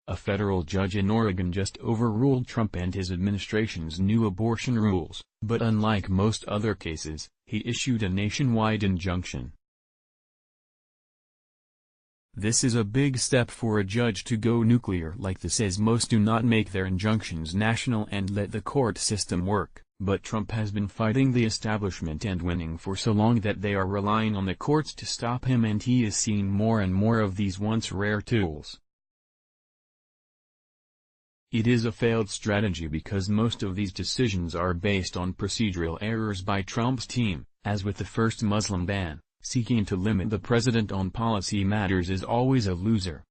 a federal judge in Oregon just overruled Trump and his administration's new abortion rules, but unlike most other cases, he issued a nationwide injunction. This is a big step for a judge to go nuclear like this, as most do not make their injunctions national and let the court system work, but Trump has been fighting the establishment and winning for so long that they are relying on the courts to stop him, and he is seeing more and more of these once rare tools. It is a failed strategy because most of these decisions are based on procedural errors by Trump's team, as with the first Muslim ban. Seeking to limit the president on policy matters is always a loser.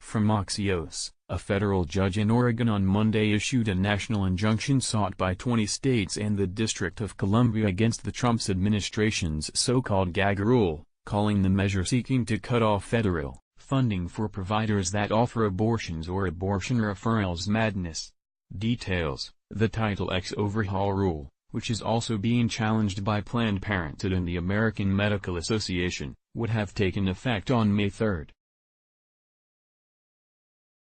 From Axios, a federal judge in Oregon on Monday issued a national injunction sought by 20 states and the District of Columbia against the Trump's administration's so-called gag rule, calling the measure seeking to cut off federal funding for providers that offer abortions or abortion referrals madness. Details: the Title X overhaul rule, which is also being challenged by Planned Parenthood and the American Medical Association, would have taken effect on May 3.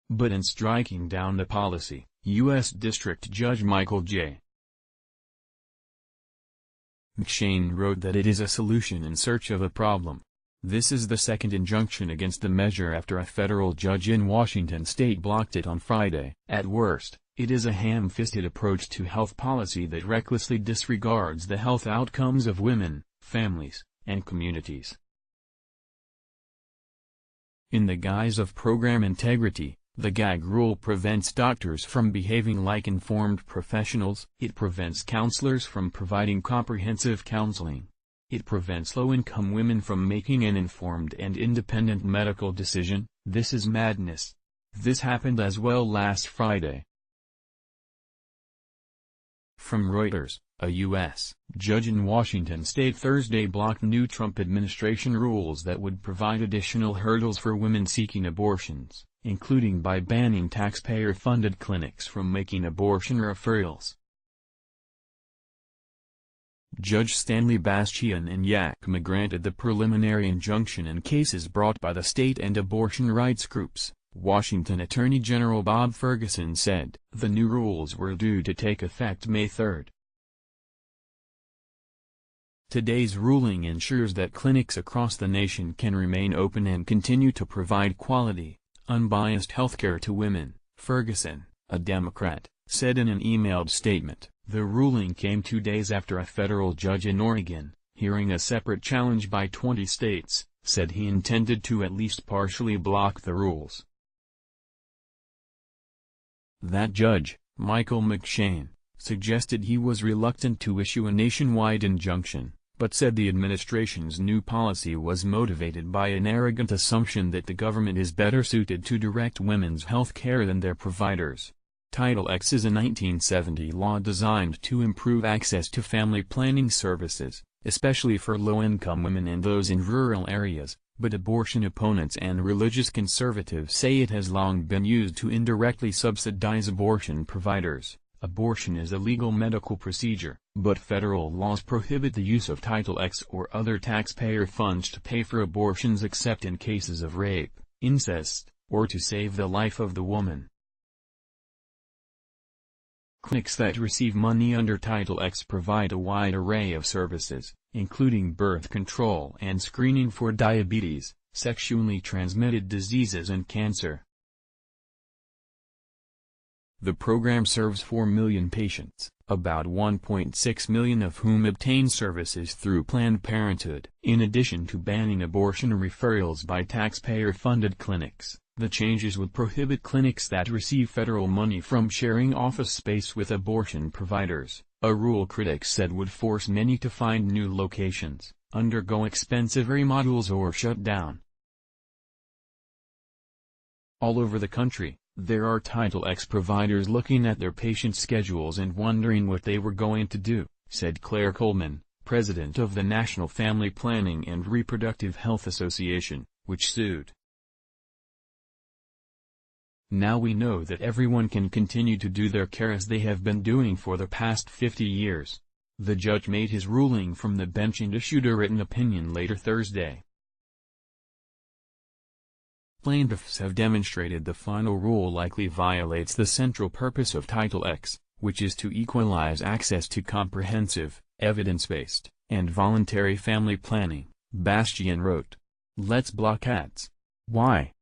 But in striking down the policy, U.S. District Judge Michael J. McShane wrote that it is a solution in search of a problem. This is the second injunction against the measure after a federal judge in Washington state blocked it on Friday. At worst, it is a ham-fisted approach to health policy that recklessly disregards the health outcomes of women, families, and communities. In the guise of program integrity, the gag rule prevents doctors from behaving like informed professionals. It prevents counselors from providing comprehensive counseling. It prevents low-income women from making an informed and independent medical decision. This is madness. This happened as well last Friday. From Reuters, a U.S. judge in Washington state Thursday blocked new Trump administration rules that would provide additional hurdles for women seeking abortions, including by banning taxpayer-funded clinics from making abortion referrals. Judge Stanley Bastian in Yakima granted the preliminary injunction in cases brought by the state and abortion rights groups. Washington Attorney General Bob Ferguson said the new rules were due to take effect May 3. Today's ruling ensures that clinics across the nation can remain open and continue to provide quality, unbiased healthcare to women, Ferguson, a Democrat, said in an emailed statement. The ruling came 2 days after a federal judge in Oregon, hearing a separate challenge by 20 states, said he intended to at least partially block the rules. That judge, Michael McShane, suggested he was reluctant to issue a nationwide injunction, but said the administration's new policy was motivated by an arrogant assumption that the government is better suited to direct women's health care than their providers. Title X is a 1970 law designed to improve access to family planning services, especially for low-income women and those in rural areas, but abortion opponents and religious conservatives say it has long been used to indirectly subsidize abortion providers. Abortion is a legal medical procedure, but federal laws prohibit the use of Title X or other taxpayer funds to pay for abortions except in cases of rape, incest, or to save the life of the woman. Clinics that receive money under Title X provide a wide array of services, including birth control and screening for diabetes, sexually transmitted diseases and cancer. The program serves 4 million patients, about 1.6 million of whom obtain services through Planned Parenthood. In addition to banning abortion referrals by taxpayer-funded clinics, the changes would prohibit clinics that receive federal money from sharing office space with abortion providers, a rule critics said would force many to find new locations, undergo expensive remodels or shut down. All over the country, there are Title X providers looking at their patient schedules and wondering what they were going to do, said Claire Coleman, president of the National Family Planning and Reproductive Health Association, which sued. Now we know that everyone can continue to do their care as they have been doing for the past 50 years. The judge made his ruling from the bench and issued a written opinion later Thursday. Plaintiffs have demonstrated the final rule likely violates the central purpose of Title X, which is to equalize access to comprehensive, evidence-based, and voluntary family planning, Bastian wrote. Let's block ads. Why?